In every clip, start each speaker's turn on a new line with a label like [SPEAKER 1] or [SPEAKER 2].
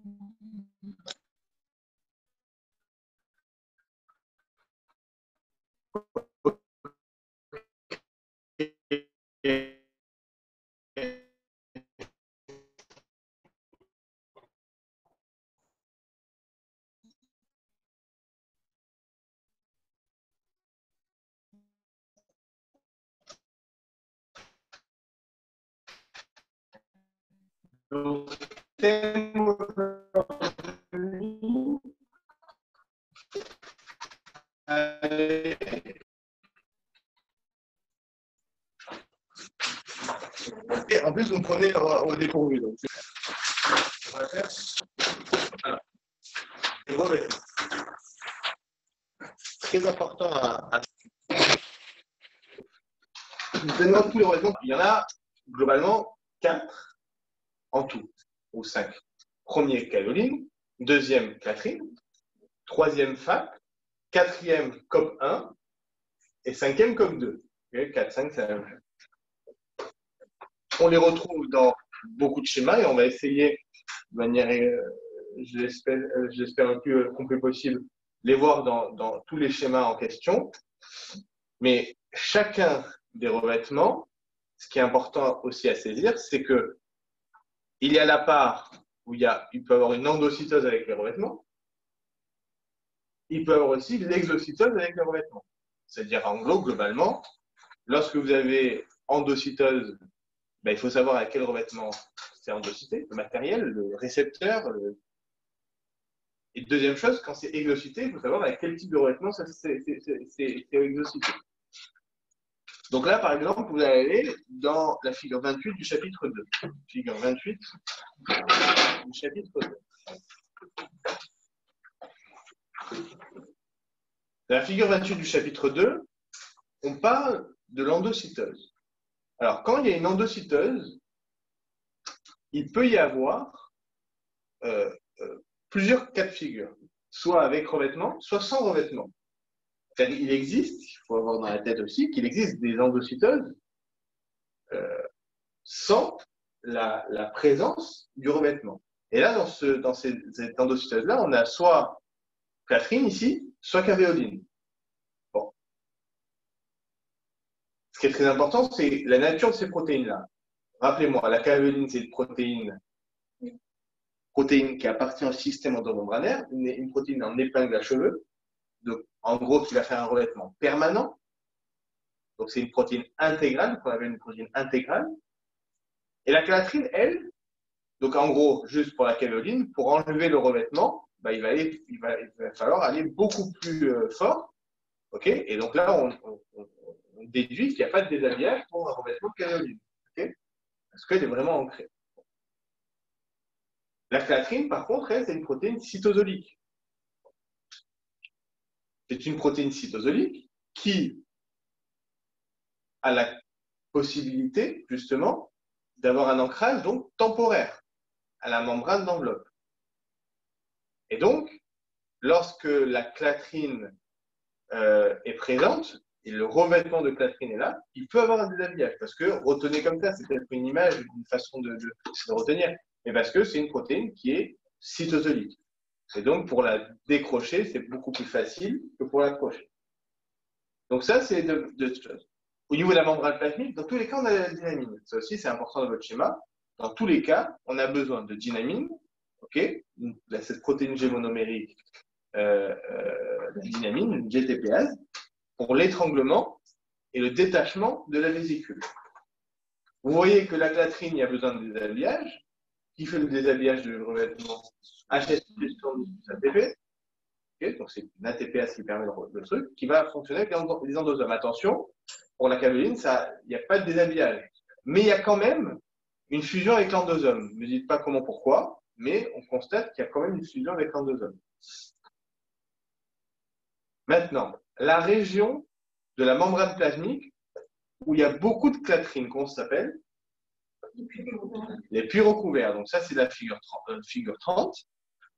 [SPEAKER 1] Et en plus, vous me prenez au dépourvu. Donc, on va faire. Voilà. Et revêtement. Très important à. Maintenant, tous les revêtements, il y en a globalement 4 en tout, ou 5. Premier, kaoline. Deuxième, Catherine. Troisième, FAC. Quatrième, COP 1. Et cinquième, COP 2. 4, 5, c'est la même chose. On les retrouve dans beaucoup de schémas et on va essayer de manière, je l'espère le plus complet possible, les voir dans tous les schémas en question. Mais chacun des revêtements, ce qui est important aussi à saisir, c'est que il y a la part où il peut y avoir une endocytose avec les revêtements. Il peut y avoir aussi l'exocytose avec les revêtements. C'est-à-dire, en gros, globalement, lorsque vous avez endocytose, il faut savoir à quel revêtement c'est endocyté, le matériel, le récepteur. Et deuxième chose, quand c'est exocyté, il faut savoir à quel type de revêtement c'est exocyté. Donc là, par exemple, vous allez aller dans la figure 28 du chapitre 2. Figure 28 du chapitre 2. Dans la figure 28 du chapitre 2, on parle de l'endocytose. Alors, quand il y a une endocytose, il peut y avoir plusieurs cas de figure, soit avec revêtement, soit sans revêtement. Il existe, il faut avoir dans la tête aussi, qu'il existe des endocytoses sans la présence du revêtement. Et là, dans cette endocytose-là, on a soit Catherine ici, soit cavéoline. Bon. Ce qui est très important, c'est la nature de ces protéines-là. Rappelez-moi, la cavéoline, c'est une protéine qui appartient au système endomembranaire, une protéine en épingle à cheveux, donc en gros qui va faire un revêtement permanent. Donc c'est une protéine intégrale, qu'on appelle une protéine intégrale. Et la clatrine, elle, donc en gros, juste pour la cavéoline, pour enlever le revêtement, il va falloir aller beaucoup plus fort. Okay, et donc là, on déduit qu'il n'y a pas de déshabillage pour un revêtement de cavéoline. Okay, parce qu'elle est vraiment ancrée. La clatrine, par contre, elle, c'est une protéine cytosolique. C'est une protéine cytosolique qui a la possibilité, justement, d'avoir un ancrage donc temporaire à la membrane d'enveloppe. Et donc, lorsque la clatrine est présente, et le revêtement de clatrine est là, il peut avoir un déshabillage. Parce que, retenez comme ça, c'est peut-être une image, une façon de retenir, mais parce que c'est une protéine qui est cytosolique. Et donc, pour la décrocher, c'est beaucoup plus facile que pour l'accrocher. Donc ça, c'est deux choses. Au niveau de la membrane plasmique, dans tous les cas, on a la dynamine. Ça aussi, c'est important dans votre schéma. Dans tous les cas, on a besoin de dynamine, okay, cette protéine G monomérique, la dynamine, une GTPase, pour l'étranglement et le détachement de la vésicule. Vous voyez que la clatrine, il y a besoin de déshabillage. Qui fait le déshabillage du revêtement? HSP sur ATP. Okay, donc c'est une ATPase qui permet le truc, qui va fonctionner avec les endosomes. Attention, pour la cavéoline, il n'y a pas de déshabillage. Mais il y a quand même une fusion avec l'endosome. Ne me dites pas comment, pourquoi, mais on constate qu'il y a quand même une fusion avec l'endosome. Maintenant, la région de la membrane plasmique où il y a beaucoup de clatrine, qu'on s'appelle les puits recouverts. Donc ça, c'est la figure 30.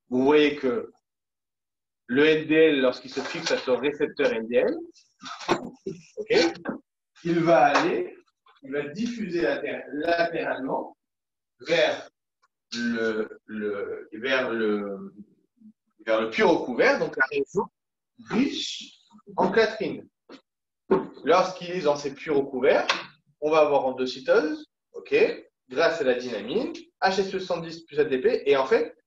[SPEAKER 1] Vous voyez que le LDL, lorsqu'il se fixe à son récepteur LDL, okay, il va diffuser latéralement vers vers le puits recouvert, donc la région riche en clatrine. Lorsqu'il est dans ces puits recouverts, on va avoir endocytose, ok, grâce à la dynamine, HS70 plus ATP, et en fait,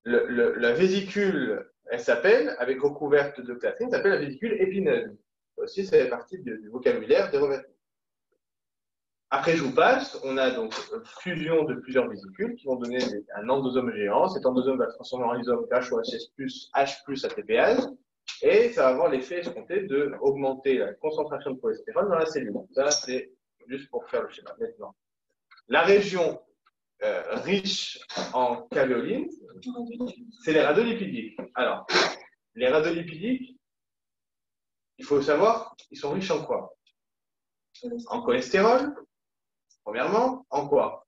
[SPEAKER 1] la vésicule, elle s'appelle, avec recouverte de clatrine, s'appelle la vésicule épineuse. Aussi, ça fait partie du vocabulaire des revêtements. Après, je vous passe, on a donc fusion de plusieurs vésicules qui vont donner un endosome géant. Cet endosome va se transformer en lysome HOHS plus H plus ATPase, et ça va avoir l'effet escompté d'augmenter la concentration de cholestérol dans la cellule. Ça, c'est juste pour faire le schéma. Maintenant, la région riche en cavéoline, c'est les radiolipidiques. Alors, les radiolipidiques, il faut savoir, ils sont riches en quoi? En cholestérol, premièrement. En quoi?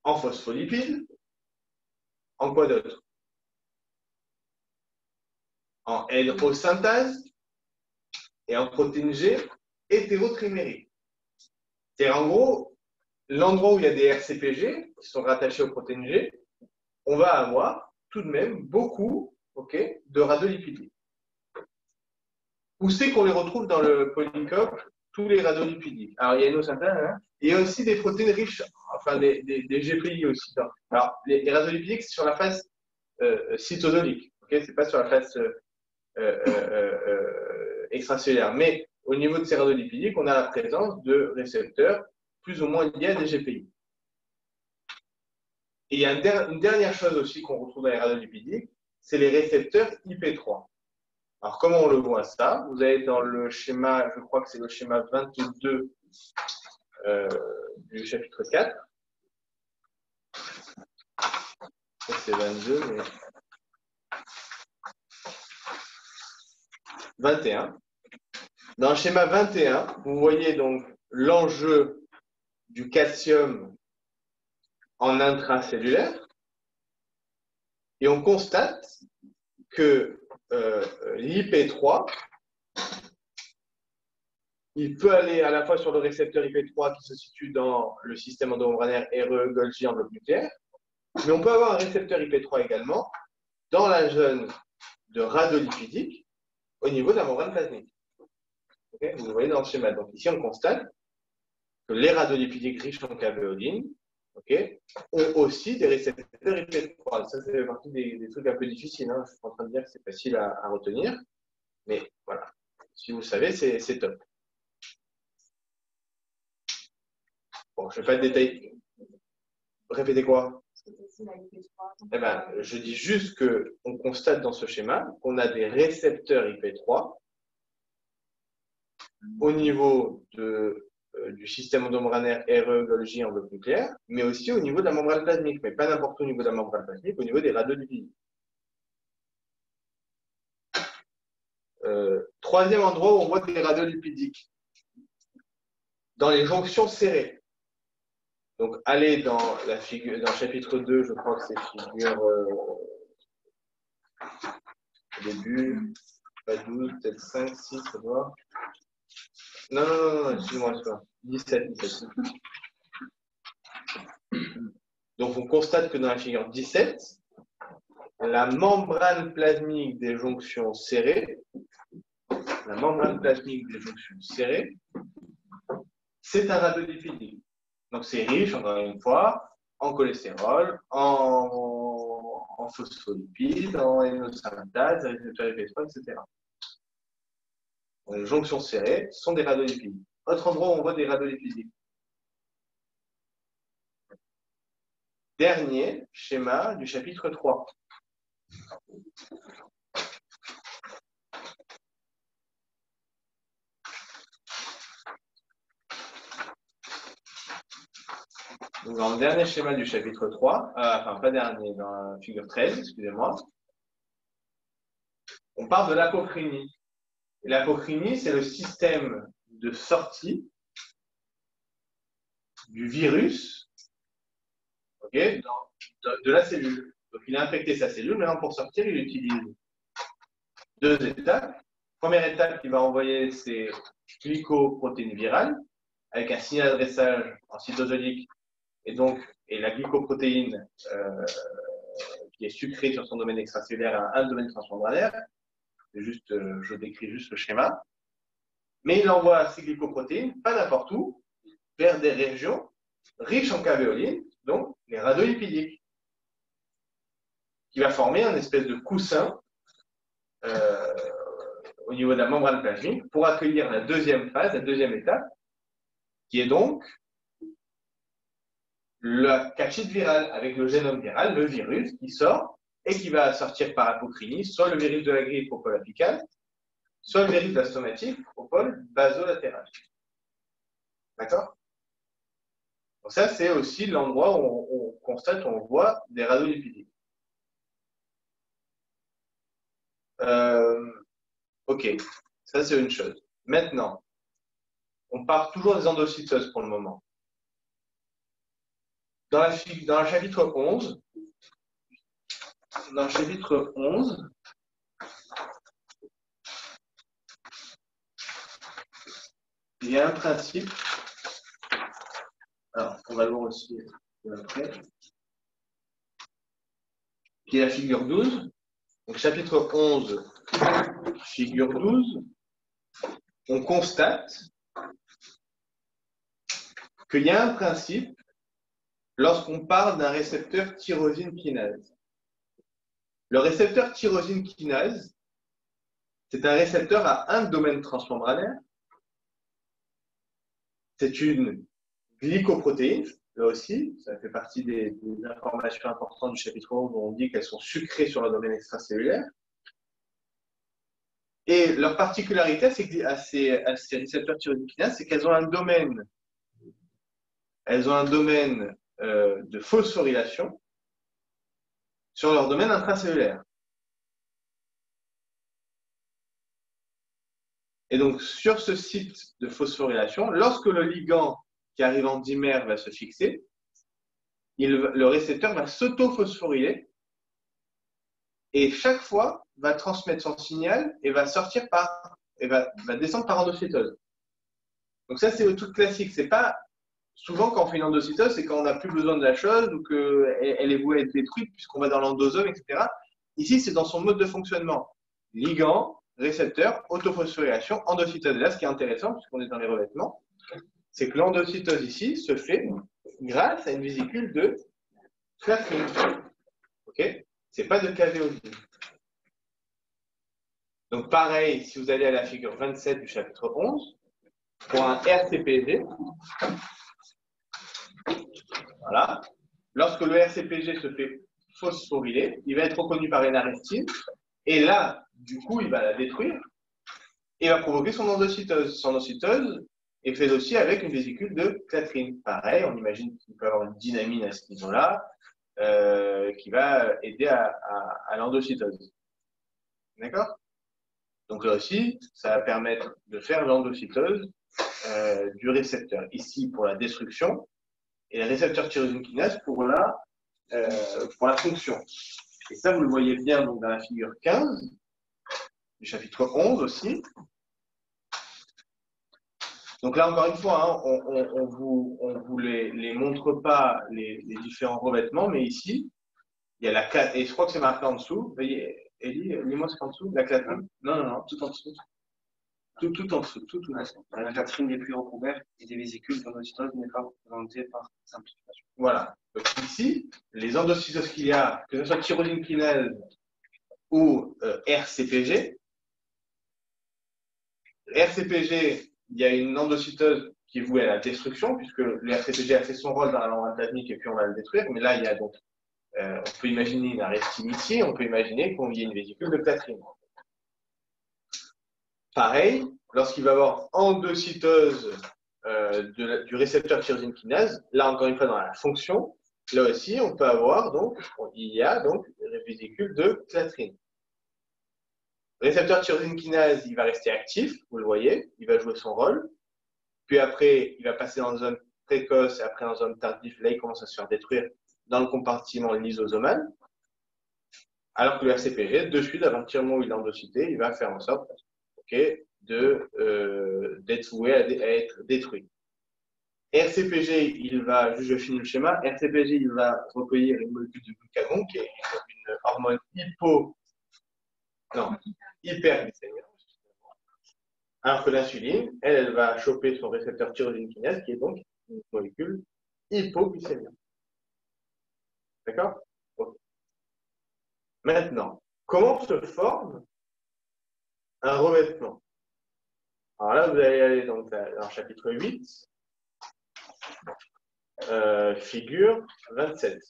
[SPEAKER 1] En phospholipides. En quoi d'autre? En N-O-synthase et en protéine G hétérotrimérique. C'est en gros, l'endroit où il y a des RCPG qui sont rattachés aux protéines G, on va avoir tout de même beaucoup, okay, de radiolipidiques. Où c'est qu'on les retrouve dans le polycope? Tous les radiolipidiques. Alors, il y a une synthèse, hein, et il y a aussi des protéines riches, enfin des GPI aussi. Alors, les radiolipidiques, c'est sur la face cytosolique, okay, c'est pas sur la face extracellulaire. Mais au niveau de ces radiolipidiques, on a la présence de récepteurs plus ou moins liés à des GPI. Et il y a une dernière chose aussi qu'on retrouve dans les radiolipidiques, c'est les récepteurs IP3. Alors, comment on le voit ça? Vous avez dans le schéma, je crois que c'est le schéma 22 du chapitre 4. Ça, c'est 22, mais 21. Dans le schéma 21, vous voyez donc l'enjeu du calcium en intracellulaire. Et on constate que l'IP3, il peut aller à la fois sur le récepteur IP3 qui se situe dans le système endomembranaire RE, Golgi, enveloppe nucléaire, mais on peut avoir un récepteur IP3 également dans la zone de radiolipidique au niveau de la membrane plasmique. Okay, vous le voyez dans le schéma. Donc ici, on constate que les radiolipidiques riches en cavéoline, okay, ont aussi des récepteurs IP3. Ça, c'est partie des trucs un peu difficiles. Hein. Je suis pas en train de dire que c'est facile à retenir. Mais voilà, si vous le savez, c'est top. Bon, je ne vais pas détailler. Répétez quoi? Eh ben, je dis juste qu'on constate dans ce schéma qu'on a des récepteurs IP3 au niveau du système endomembranaire RE, Golgi, enveloppe nucléaire, mais aussi au niveau de la membrane plasmique, mais pas n'importe où au niveau de la membrane plasmique, au niveau des radiolipidiques. Troisième endroit où on voit des radiolipidiques, dans les jonctions serrées. Donc, allez dans la figure, dans le chapitre 2, je crois que c'est figure au début, pas 12, peut-être 5, 6, ça doit. Non, excuse-moi, c'est pas. 17. Donc, on constate que dans la figure 17, la membrane plasmique des jonctions serrées, c'est un radiolipidique. Donc, c'est riche, encore une fois, en cholestérol, en phospholipides, en N-O-synthase, etc. Donc, les jonctions serrées sont des radiolipidiques. Autre endroit où on voit des radiolipidiques. Dernier schéma du chapitre 3. Donc, dans le dernier schéma du chapitre 3, enfin pas dernier, dans la figure 13, excusez-moi, on parle de l'apocrinie. Et l'apocrinie, c'est le système de sortie du virus, okay, de la cellule. Donc, il a infecté sa cellule, maintenant pour sortir, il utilise deux étapes. Première étape, il va envoyer ses glycoprotéines virales avec un signal d'adressage en cytosolique et donc et la glycoprotéine qui est sucrée sur son domaine extracellulaire a un domaine transmembranaire. Juste, je décris juste le schéma. Mais il envoie ces glycoprotéines, pas n'importe où, vers des régions riches en cavéoline, donc les radiolipidiques, qui va former un espèce de coussin au niveau de la membrane plasmique pour accueillir la deuxième phase, la deuxième étape, qui est donc la capside virale avec le génome viral, le virus qui sort et qui va sortir par apocrinie, soit le virus de la grippe au pôle apical, soit le virus de la stomatique au pôle basolatéral. D'accord? Donc ça, c'est aussi l'endroit où on constate, on voit des radiolipidiques. Ok, ça c'est une chose. Maintenant, on part toujours des endocytoses pour le moment. Dans le chapitre 11, il y a un principe. Alors, on va le voir aussi après. Qui est la figure 12. Donc, chapitre 11, figure 12. On constate qu'il y a un principe lorsqu'on parle d'un récepteur tyrosine kinase. Le récepteur tyrosine kinase, c'est un récepteur à un domaine transmembranaire. C'est une glycoprotéine, là aussi, ça fait partie des informations importantes du chapitre 11 où on dit qu'elles sont sucrées sur le domaine extracellulaire. Et leur particularité à ces récepteurs tyrosine kinase, c'est qu'elles ont un domaine, de phosphorylation sur leur domaine intracellulaire. Et donc, sur ce site de phosphorylation, lorsque le ligand qui arrive en dimère va se fixer, le récepteur va s'auto-phosphoryler et chaque fois va transmettre son signal et va sortir va descendre par endocytose. Donc ça, c'est le truc classique. C'est pas souvent quand on fait une endocytose, c'est quand on n'a plus besoin de la chose ou qu'elle est vouée à être détruite puisqu'on va dans l'endosome, etc. Ici, c'est dans son mode de fonctionnement. Ligand, récepteur, autophosphorylation, endocytose. Et là, ce qui est intéressant, puisqu'on est dans les revêtements, c'est que l'endocytose ici se fait grâce à une vésicule de Clathrin. Ok? C'est pas de cavéoline. Donc pareil, si vous allez à la figure 27 du chapitre 11, pour un RCPG, voilà, lorsque le RCPG se fait phosphoryler, il va être reconnu par une arrestine, et là, du coup, il va la détruire, et va provoquer son endocytose. Son endocytose est faite aussi avec une vésicule de Clathrin. Pareil, on imagine qu'il peut y avoir une dynamine à ce niveau-là, qui va aider à l'endocytose. D'accord? Donc là aussi, ça va permettre de faire l'endocytose du récepteur. Ici, pour la destruction, et le récepteur tyrosine kinase pour la fonction. Et ça, vous le voyez bien donc, dans la figure 15, du chapitre 11 aussi. Donc là, encore une fois, hein, on vous les montre pas les différents revêtements, mais ici, il y a la clatrine, et je crois que c'est marqué en dessous. Vous voyez, Elie, lis-moi ce qu'il y a en dessous, la clatrine. Non, tout en dessous. Tout en dessous, tout en dessous.
[SPEAKER 2] La clatrine n'est plus recouverte et des vésicules d'endocytose n'est pas représentée par simplification.
[SPEAKER 1] Voilà. Donc ici, les endocytoses qu'il y a, que ce soit tyrosine kinase ou RCPG, RCPG, il y a une endocytose qui est vouée à la destruction, puisque le RCPG a fait son rôle dans la membrane plasmique et puis on va le détruire. Mais là, il y a donc, on peut imaginer une arrestine ici, on peut imaginer qu'il y ait une vésicule de clatrine. Pareil, lorsqu'il va y avoir endocytose du récepteur tyrosine kinase, là encore une fois dans la fonction, là aussi on peut avoir donc, il y a donc une vésicule de clatrine. Le récepteur tyrosine kinase, il va rester actif, vous le voyez, il va jouer son rôle. Puis après, il va passer dans une zone précoce et après dans une zone tardive, là il commence à se faire détruire dans le compartiment lysosomal. Alors que le RCPG, de suite, à partir du moment où il est endocyté, il va faire en sorte d'être voué à être détruit. RCPG, il va, je finis le schéma, RCPG, il va recueillir une molécule de glucagon, qui est une hormone hyperglycémique. Alors que l'insuline, elle va choper son récepteur tyrosine kinase, qui est donc une molécule hypoglycémique. D'accord? Okay. Maintenant, comment se forme un revêtement? Alors là, vous allez aller donc dans le chapitre 8, figure 27.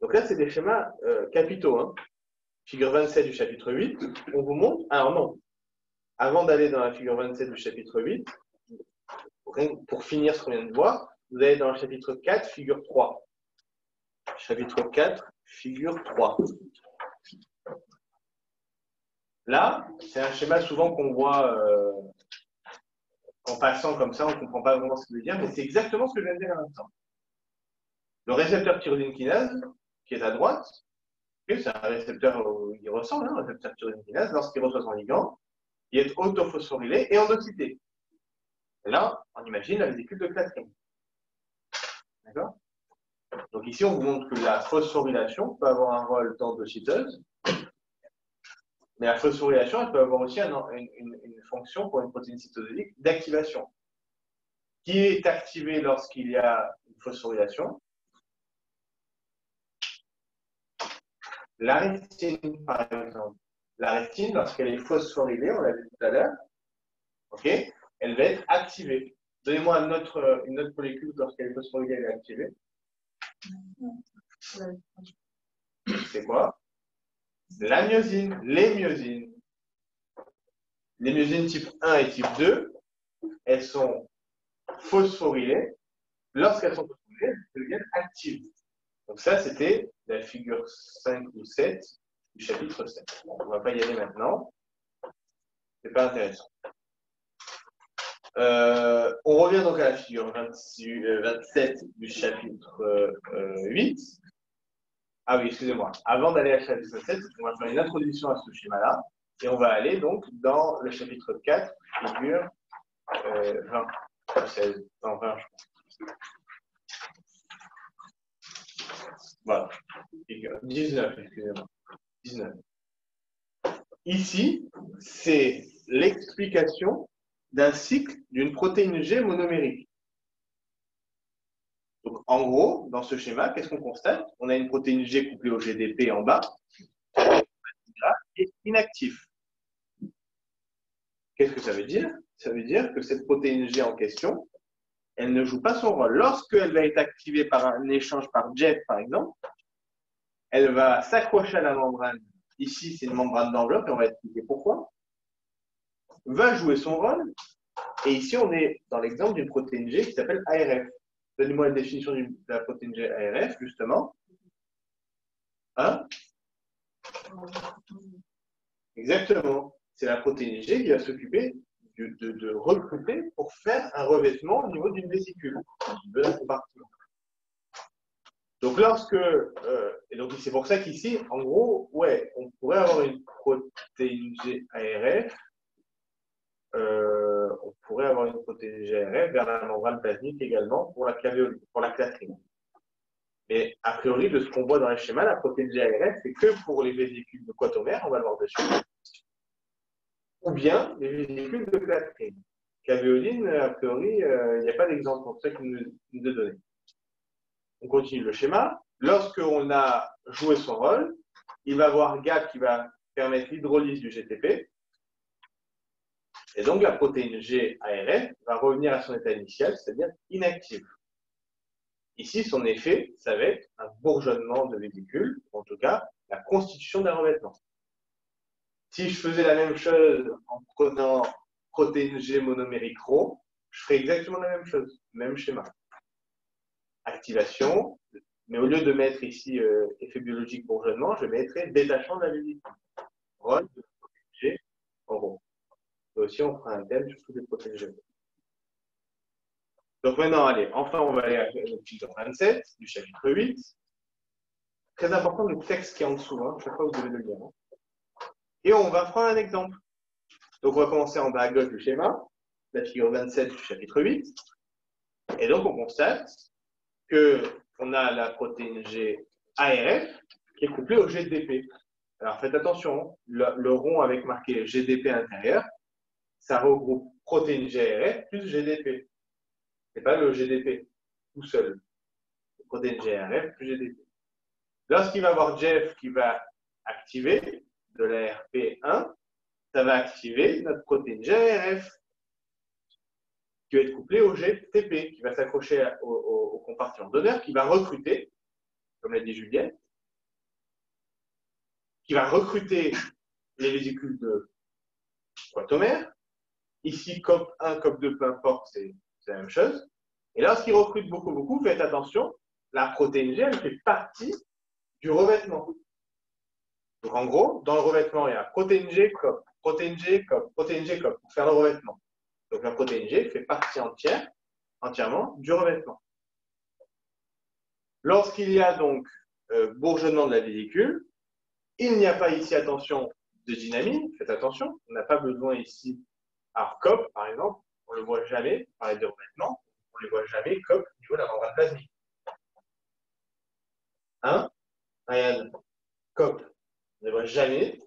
[SPEAKER 1] Donc là, c'est des schémas capitaux. Hein. Figure 27 du chapitre 8, on vous montre. Alors non, avant d'aller dans la figure 27 du chapitre 8, pour finir ce qu'on vient de voir, vous allez dans le chapitre 4, figure 3. Chapitre 4, figure 3. Là, c'est un schéma souvent qu'on voit en passant comme ça, on ne comprend pas vraiment ce qu'il veut dire, mais c'est exactement ce que je viens de dire à l'instant. Le récepteur tyrosine kinase, qui est à droite, c'est un récepteur, il ressemble, un récepteur tyrosine kinase, lorsqu'il reçoit son ligand, il est autophosphorylé et endocyté. Et là, on imagine la vésicule de Klatskin. D'accord? Donc ici, on vous montre que la phosphorylation peut avoir un rôle d'endocyteuse, mais la phosphorylation, elle peut avoir aussi une fonction pour une protéine cytosolique d'activation, qui est activée lorsqu'il y a une phosphorylation. L'arestine, par exemple. L'arestine, lorsqu'elle est phosphorylée, on l'a vu tout à l'heure, okay, elle va être activée. Donnez-moi une autre molécule lorsqu'elle est phosphorylée, elle est activée. C'est quoi? La myosine, les myosines. Les myosines type 1 et type 2, elles sont phosphorylées. Lorsqu'elles sont phosphorylées, elles deviennent actives. Donc ça, c'était la figure 5 ou 7 du chapitre 7. Bon, on ne va pas y aller maintenant. C'est pas intéressant. On revient donc à la figure 27 du chapitre 8. Ah oui, excusez-moi. Avant d'aller à la chapitre 7, on va faire une introduction à ce schéma-là. Et on va aller donc dans le chapitre 4, figure 20. 16, non, 20, je pense. Voilà. 19, excusez-moi. 19. Ici, c'est l'explication d'un cycle d'une protéine G monomérique. Donc, en gros, dans ce schéma, qu'est-ce qu'on constate? On a une protéine G couplée au GDP en bas, et inactif. Qu'est-ce que ça veut dire? Ça veut dire que cette protéine G en question, elle ne joue pas son rôle. Lorsqu'elle va être activée par un échange par jet, par exemple, elle va s'accrocher à la membrane. Ici, c'est une membrane d'enveloppe, et on va expliquer pourquoi. Va jouer son rôle. Et ici, on est dans l'exemple d'une protéine G qui s'appelle ARF. Donnez-moi la définition de la protéine G ARF, justement. Hein? Exactement. C'est la protéine G qui va s'occuper de recruter pour faire un revêtement au niveau d'une vésicule, de la compartiment. Donc, et donc c'est pour ça qu'ici, en gros, ouais, on pourrait avoir une protéine G ARF. On pourrait avoir une protéine G ARF vers la membrane plasmique également pour la clatrine. Mais a priori, de ce qu'on voit dans les schémas, la protéine G ARF, c'est que pour les vésicules de quatomère, on va le voir dessus, ou bien les vésicules de clatrine. Cavéoline, a priori, il n'y a pas d'exemple pour ça qui nous est donné. On continue le schéma. Lorsqu'on a joué son rôle, il va y avoir GAP qui va permettre l'hydrolyse du GTP. Et donc, la protéine G ARF va revenir à son état initial, c'est-à-dire inactive. Ici, son effet, ça va être un bourgeonnement de vésicules, en tout cas, la constitution d'un revêtement. Si je faisais la même chose en prenant protéine G monomérique Rho, je ferais exactement la même chose, même schéma. Activation, mais au lieu de mettre ici effet biologique bourgeonnement, je mettrais détachement de la vésicule. Rôle de protéine G en Rho. Et aussi, on fera un thème sur toutes les protéines G. Donc maintenant, allez, enfin, on va aller à la figure 27 du chapitre 8. Très important le texte qui est en dessous, hein. Chaque fois vous devez le lire. Hein. Et on va prendre un exemple. Donc on va commencer en bas à gauche du schéma. la figure 27 du chapitre 8. Et donc, on constate qu'on a la protéine G ARF qui est couplée au GDP. Alors, faites attention, le rond avec marqué GDP à l'intérieur, ça regroupe protéine GRF plus GDP. Ce n'est pas le GDP tout seul. Protéine GRF plus GDP. Lorsqu'il va y avoir Jeff qui va activer de la RP1, ça va activer notre protéine GRF qui va être couplée au GTP, qui va s'accrocher au compartiment donneur, qui va recruter, comme l'a dit Juliette, qui va recruter les vésicules de quatomère. Ici, COP1, COP2, peu importe, c'est la même chose. Et lorsqu'il recrute beaucoup, faites attention, la protéine G, elle fait partie du revêtement. Donc, en gros, dans le revêtement, il y a protéine G, COP, protéine G, COP, protéine G, COP, pour faire le revêtement. Donc, la protéine G fait partie entièrement du revêtement. Lorsqu'il y a donc bourgeonnement de la vésicule, il n'y a pas ici, attention, de dynamine, faites attention, on n'a pas besoin ici. Alors, COP, par exemple, on ne le voit jamais, on parlait de revêtement, on ne le voit jamais, COP, au niveau de la membrane plasmique. Hein, Ryan, COP, on ne le voit jamais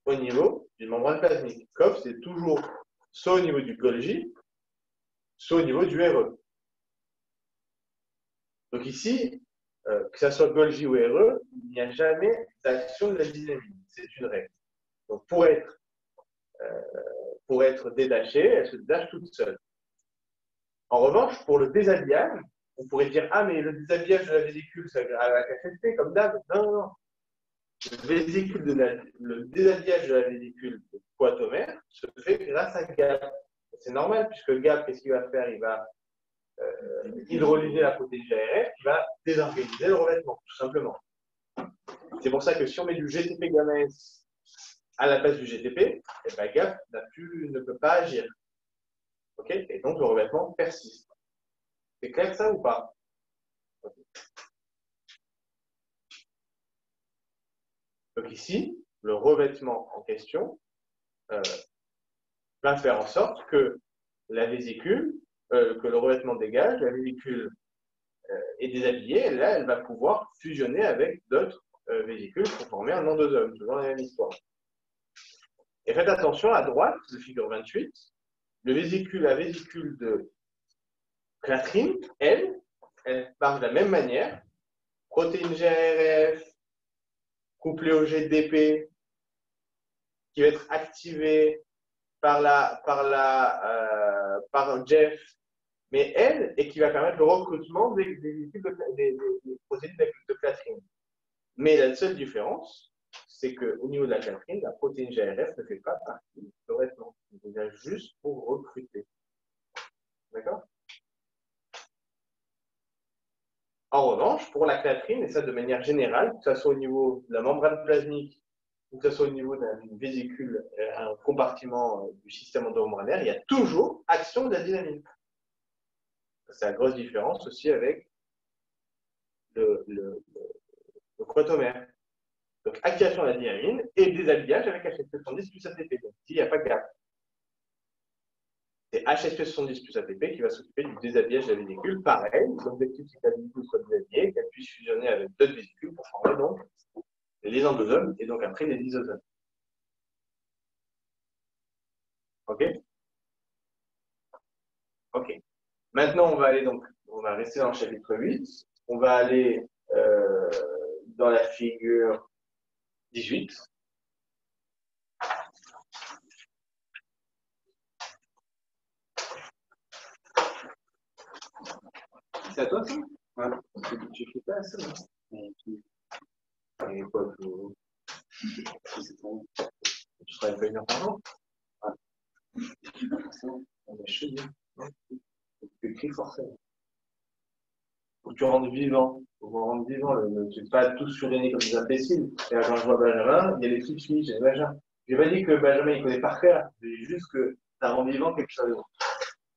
[SPEAKER 1] au niveau d'une membrane plasmique. COP, c'est toujours soit au niveau du Golgi, soit au niveau du RE. Donc ici, que ce soit Golgi ou RE, il n'y a jamais d'action de la dynamine. C'est une règle. Donc pour être détachée, elle se détache toute seule. En revanche, pour le déshabillage, on pourrait dire, ah, mais le déshabillage de la vésicule, ça va avec HSP, comme d'hab. Non. Le déshabillage de la vésicule quatomère se fait grâce à GAP. C'est normal, puisque le GAP, qu'est-ce qu'il va faire? Il va hydrolyser la protéine GRF, qui va désorganiser le revêtement, tout simplement. C'est pour ça que si on met du GTP gamma S à la place du GTP, et ben GAP ne peut pas agir. Okay, et donc le revêtement persiste. C'est clair ça ou pas? Okay. Donc ici, le revêtement en question va faire en sorte que la vésicule, que le revêtement dégage, la vésicule est déshabillée, et là, elle va pouvoir fusionner avec d'autres vésicules pour former un endosome, toujours la même histoire. Et faites attention, à droite de figure 28, la vésicule de Clathrin, elle marche de la même manière, protéine GRF, couplée au GDP, qui va être activée par Jeff, mais elle, et qui va permettre le recrutement des protéines de Clathrin. Mais la seule différence, c'est qu'au niveau de la Clathrin, la protéine GRF ne fait pas partie du revêtement. Il vient juste pour recruter. D'accord? En revanche, pour la Clathrin, et ça de manière générale, que ce soit au niveau de la membrane plasmique ou que ce soit au niveau d'une vésicule, un compartiment du système endomembranaire, il y a toujours action de la dynamine. C'est la grosse différence aussi avec le quatomère. Donc, activation de la dynamine et déshabillage avec HSP70 plus ATP. Donc, ici, il n'y a pas de gap. C'est HSP70 plus ATP qui va s'occuper du déshabillage de la vésicule. Pareil, l'objectif, c'est que la vésicule soit déshabillée, qu'elle puisse fusionner avec d'autres vésicules pour former donc les endosomes et donc après les lysosomes. OK? OK. Maintenant, on va rester dans le chapitre 8. On va aller dans la figure 18. C'est à toi, ça? Ouais. Tu fais pas ça, non? Et quoi, tu travailles pas une heure par jour? Ouais. On est chaud, hein? Tu écris forcément. Faut que tu rendes vivant. Faut vous rendre vivant. Tu n'es pas tous surveillés comme des imbéciles. Et là, quand je vois Benjamin, il y a des trucs qui j'ai Benjamin. Je n'ai pas dit que Benjamin, il connaît par cœur. Je dis juste que ça rend vivant quelque chose.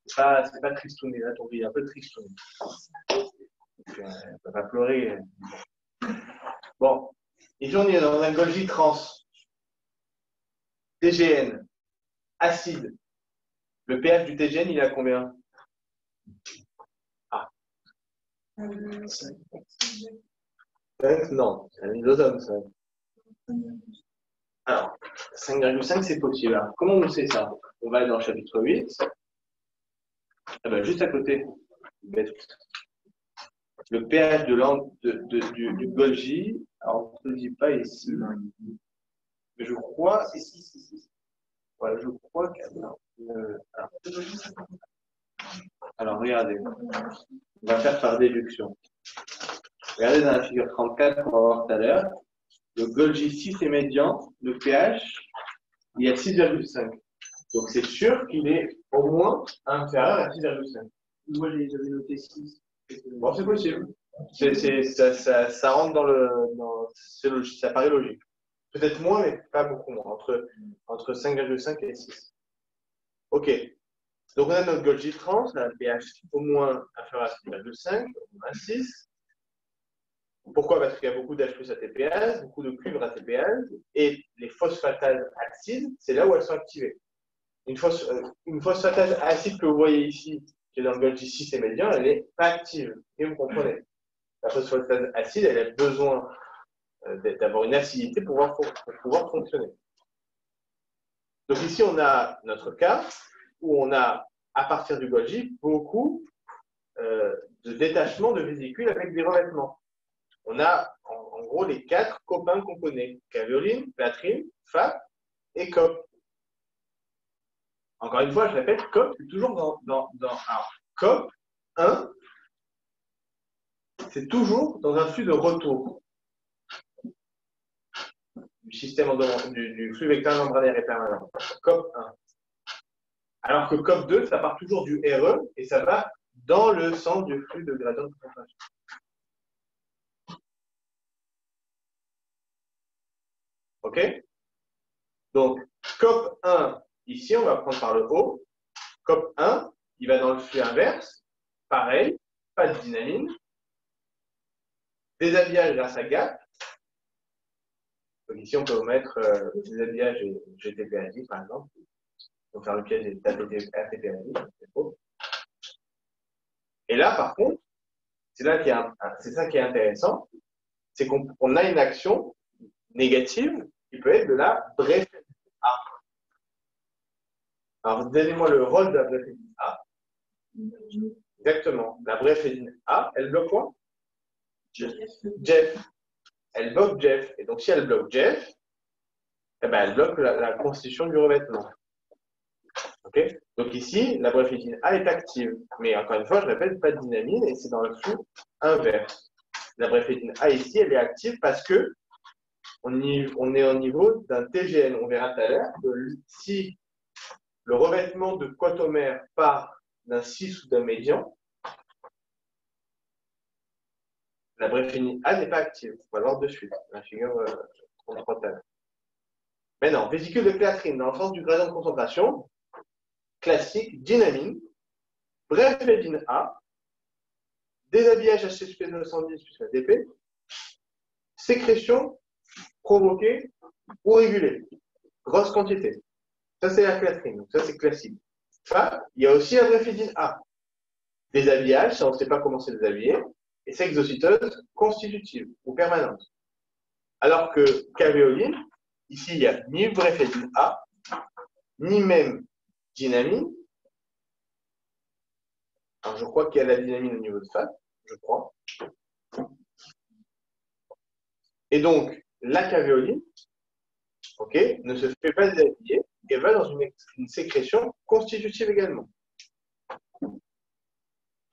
[SPEAKER 1] C'est pas tristouné, là, ton vie, un peu tristouné. Tu ne pas pleurer. Bon. Ici, on est dans un Golgi trans. TGN. Acide. Le pH du TGN, il est à combien? Ah. 5, non, c'est un isotone, ça. Alors, 5,5, c'est possible. Alors, comment on sait ça? On va aller dans le chapitre 8. Ah ben, juste à côté. Le pH du Golgi, alors on ne le dit pas ici, mais je crois, voilà, je crois que, alors regardez, on va faire par déduction. Regardez dans la figure 34 qu'on va voir tout à l'heure, le Golgi 6 est médian, le pH, il y a 6,5. Donc c'est sûr qu'il est au moins inférieur à 6,5.
[SPEAKER 2] Moi, j'avais noté 6.
[SPEAKER 1] Bon, c'est possible. Ça rentre dans le. C'est logique, ça paraît logique. Peut-être moins, mais pas beaucoup moins. Entre 5,5 et 6. OK. Donc on a notre Golgi trans, on a un pH au moins inférieur à 6,5, au moins 6. Pourquoi? Parce qu'il y a beaucoup d'H plus ATPase, beaucoup de cuivre ATPase, et les phosphatases acides, c'est là où elles sont activées. Une phosphatase acide que vous voyez ici, qui est dans le Golgi 6 et médian, elle n'est pas active. Et vous comprenez. La phosphatase acide, elle a besoin d'avoir une acidité pour pouvoir fonctionner. Donc ici, on a notre cas où on a, à partir du Golgi, beaucoup de détachement de vésicules avec des revêtements. On a en gros les 4 copains qu'on connaît, cavéoline, plâtrine, FAP et COP. Encore une fois, je répète, COP, c'est toujours alors, COP 1, c'est toujours dans un flux de retour du système du flux vecteur membranaire et permanent. COP 1. Alors que COP 2, ça part toujours du RE et ça va dans le sens du flux de gradient de concentration. OK? Donc, COP 1, ici, on va prendre par le haut. COP 1, il va dans le flux inverse. Pareil, pas de dynamine. Déshabillage grâce à GAP. Donc ici, on peut mettre déshabillage et GTPAJ, par exemple. Donc faire le piège des ATPAJ, c'est faux. Et là, par contre, c'est ça qui est intéressant, c'est qu'on a une action négative qui peut être de la bréphényline A. Alors, donnez-moi le rôle de la bréphényline A. Exactement. La bréphényline A, elle bloque quoi? Jeff. Elle bloque Jeff. Et donc, si elle bloque Jeff, eh ben, elle bloque la constitution du revêtement. Okay? Donc ici, la bréphényline A est active. Mais encore une fois, je répète, pas de dynamine et c'est dans le flux inverse. La bréphényline A ici, elle est active parce que on est au niveau d'un TGN. On verra tout à l'heure que si le revêtement de quatomère part d'un 6 ou d'un médian, la bréphényline A n'est pas active. On va le voir de suite, la figure 33 tout à l'heure. Maintenant, vésicule de plâtrine, dans le sens du gradient de concentration, classique, dynamine, bréphényline A, déshabillage HCP910 plus ATP, sécrétion provoquée ou régulée, grosse quantité. Ça, c'est la plâtrine, donc ça, c'est classique. Enfin, il y a aussi la bréphényline A. Déshabillage, ça, on ne sait pas comment c'est déshabillé, et c'est exocytose constitutive ou permanente. Alors que cavéoline, ici, il n'y a ni bréphényline A, ni même dynamine. Alors, je crois qu'il y a la dynamine au niveau de FAT, je crois. Et donc, la cavéoline, ok, ne se fait pas déshabiller et va dans une sécrétion constitutive également.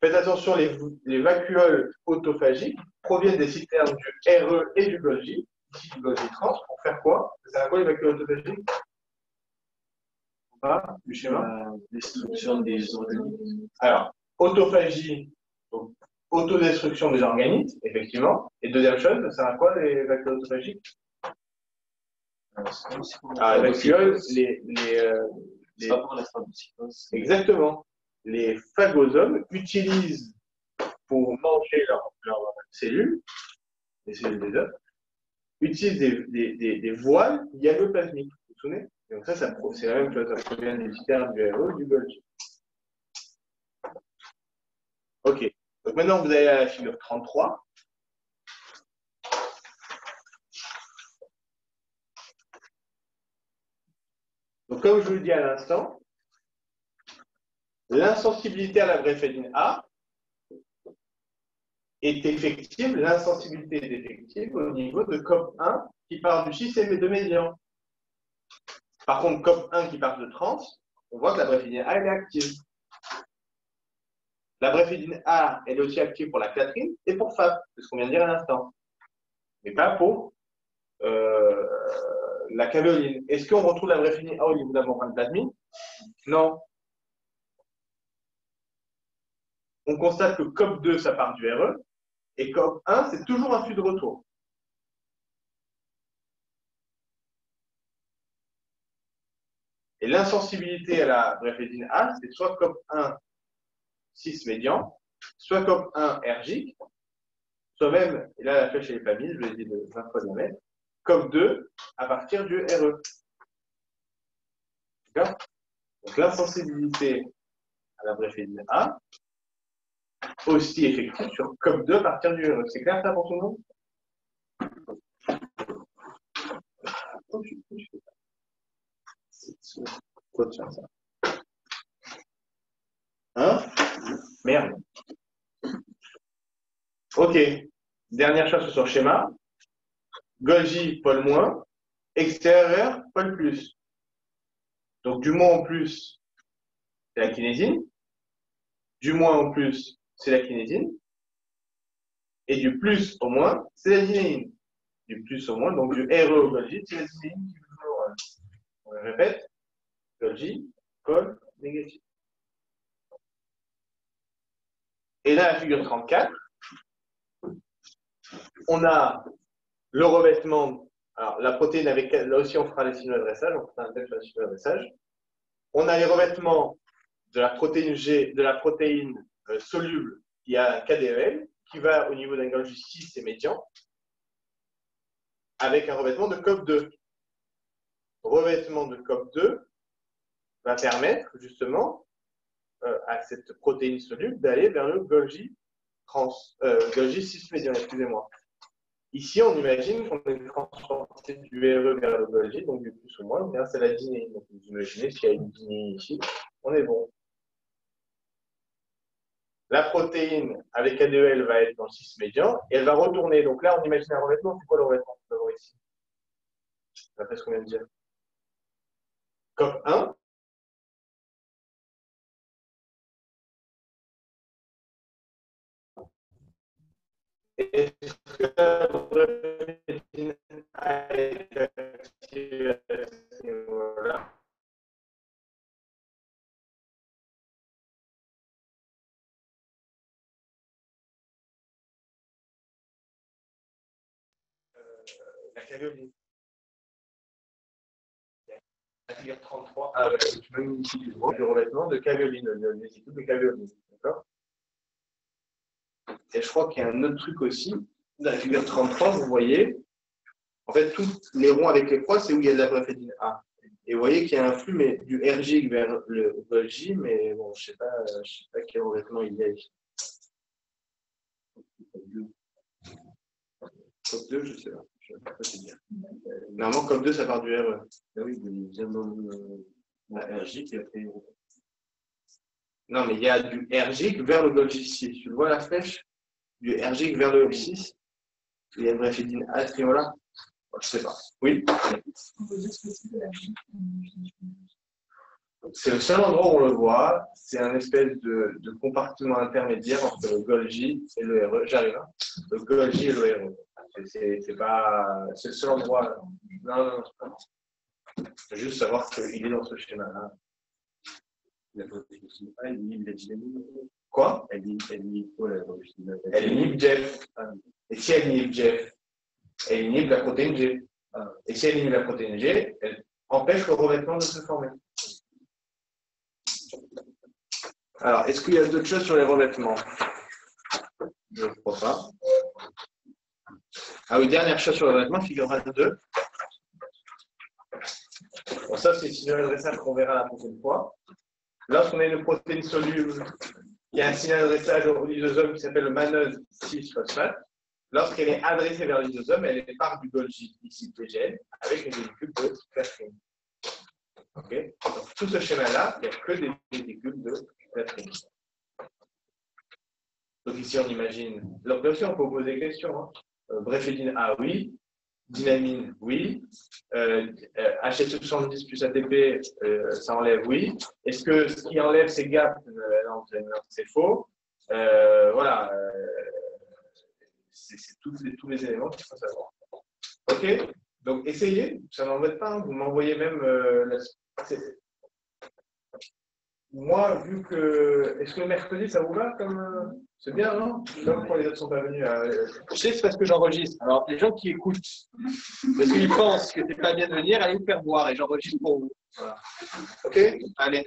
[SPEAKER 1] Faites attention, les vacuoles autophagiques proviennent des citernes du RE et du Golgi, ici du Golgi trans, pour faire quoi? Ça à quoi les vacuoles autophagiques? Du schéma?
[SPEAKER 2] Destruction des organismes.
[SPEAKER 1] Alors, autophagie, donc autodestruction des organismes, effectivement. Et deuxième chose, ça sert à quoi les vacuoles autophagiques? Alors, les vacuoles,
[SPEAKER 2] c'est pas pour la phagocytose.
[SPEAKER 1] Exactement. Les phagosomes utilisent pour manger leurs cellules, les cellules des œufs, utilisent des voiles diagoplasmiques. Vous vous souvenez? Donc ça c'est la même chose, ça provient du sperme, du RE, du Golgi. Ok. Donc maintenant, vous allez à la figure 33. Donc comme je vous le dis à l'instant, l'insensibilité à la bréphédine A est effective, l'insensibilité est effective au niveau de COP1 qui part du 6 et de médian. Par contre, COP1 qui part de trans, on voit que la bréphédine A elle est active. La bréphédine A, elle est aussi active pour la clatrine et pour FAP, c'est ce qu'on vient de dire à l'instant. Mais pas pour la cavéoline. Est-ce qu'on retrouve la bréphédine A au niveau de la membrane plasmique? Non. On constate que COP2, ça part du RE, et COP1, c'est toujours un flux de retour. Et l'insensibilité à la bréphédine A, c'est soit COP1, 6 médian, soit COP1 ergique, soit même, et là la flèche elle n'est pas mise, je l'ai dit de 20 fois diamètre, COP2 à partir du RE. D'accord? Donc l'insensibilité à la bréphédine A, aussi effective sur COP2 à partir du RE. C'est clair ça pour tout le monde? Quoi de faire ça? Hein? Merde. Ok. Dernière chose sur le schéma. Golgi, pôle moins. Extérieur, pôle plus. Donc du moins en plus, c'est la kinésine. Du moins en plus, c'est la kinésine. Et du plus au moins, c'est la dinéine. Du plus au moins, donc du RE au Golgi, c'est la dinéine qui joue le rôle. On le répète. Golgi, pôle négatif. Et là, la figure 34, on a le revêtement. Alors, la protéine avec, là aussi, on fera les signaux d'adressage, on fera un texte sur les signaux d'adressage. On a les revêtements de la protéine G, de la protéine soluble qui a un KDEL, qui va au niveau d'un Golgi 6 et médian, avec un revêtement de COP2. Revêtement de COP2 va permettre justement à cette protéine soluble d'aller vers le Golgi Golgi 6 médian, excusez-moi. Ici, on imagine qu'on est transporté du RE vers le Golgi, donc du plus ou moins, grâce à la dinéine. Donc vous imaginez s'il y a une dinéine ici, on est bon. La protéine avec ADEL va être dans le 6 médian et elle va retourner. Donc là, on imagine un revêtement. C'est quoi le revêtement qu'on peut voir ici? D'après ce qu'on vient de dire. COP1. Est-ce que la protéine A est active à ce niveau-là? La cavéoline. La figure 33. Ah ouais, tu peux me dire du revêtement de cavéoline, le véhicule de cavéoline. D'accord? Et je crois qu'il y a un autre truc aussi. Dans la figure 33, vous voyez, en fait, tous les ronds avec les croix, c'est où il y a de la bréphédine A. Et vous voyez qu'il y a un flux mais, du ergique vers le Golgi, mais bon, je ne sais pas quel revêtement il y a ici. COP 2, je ne sais pas. Je ne sais pas te dire. Normalement, COP 2, ça part du RE. Ah oui, il vient dans la ergique et après. Non, mais il y a du ergique vers le Golgi 6. Tu vois la flèche? Du ergique vers le Golgi 6. Il y a une bréphédine A à ce niveau-là. Je ne sais pas. Oui. C'est le seul endroit où on le voit. C'est un espèce de compartiment intermédiaire entre le Golgi et le RE. J'arrive. Hein. Le Golgi et le RE. C'est le seul endroit. Non, c'est pas. Je veux juste savoir qu'il est dans ce schéma-là. Quoi? Elle inhibe Jeff. Et si elle inhibe Jeff, elle inhibe la protéine G. Et si elle inhibe la protéine G, elle empêche le revêtement de se former. Alors, est-ce qu'il y a d'autres choses sur les revêtements? Je ne crois pas. Ah oui, dernière chose sur le revêtement, figure 22. Bon, ça, c'est le signal d'adressage qu'on verra la prochaine fois. Lorsqu'on a une protéine soluble, il y a un signal d'adressage au lysosome qui s'appelle le mannose 6-phosphate. Lorsqu'elle est adressée vers le lysosome, elle est part du Golgi, ici PGN, avec une vésicule de Clathrin. Okay. Donc, tout ce schéma-là, il n'y a que des vésicules de Clathrin. Donc ici, on imagine. Donc bien sûr, on peut poser des questions. Hein. Bréphédine A, oui. Dynamine, oui. HF70 plus ATP, ça enlève, oui. Est-ce que ce qui enlève ces gaps, non, c'est faux. Voilà. C'est tous les éléments qu'il faut savoir. OK. Donc essayez, ça ne m'embête pas. Hein. Vous m'envoyez même moi, vu que. Est-ce que le mercredi, ça vous va comme. C'est bien, non? Comme quand les autres ne sont pas venus. Je sais que c'est parce que j'enregistre. Alors, les gens qui écoutent, parce qu'ils pensent que c'est pas bien de venir, allez vous faire voir et j'enregistre pour vous. Voilà. OK? Allez.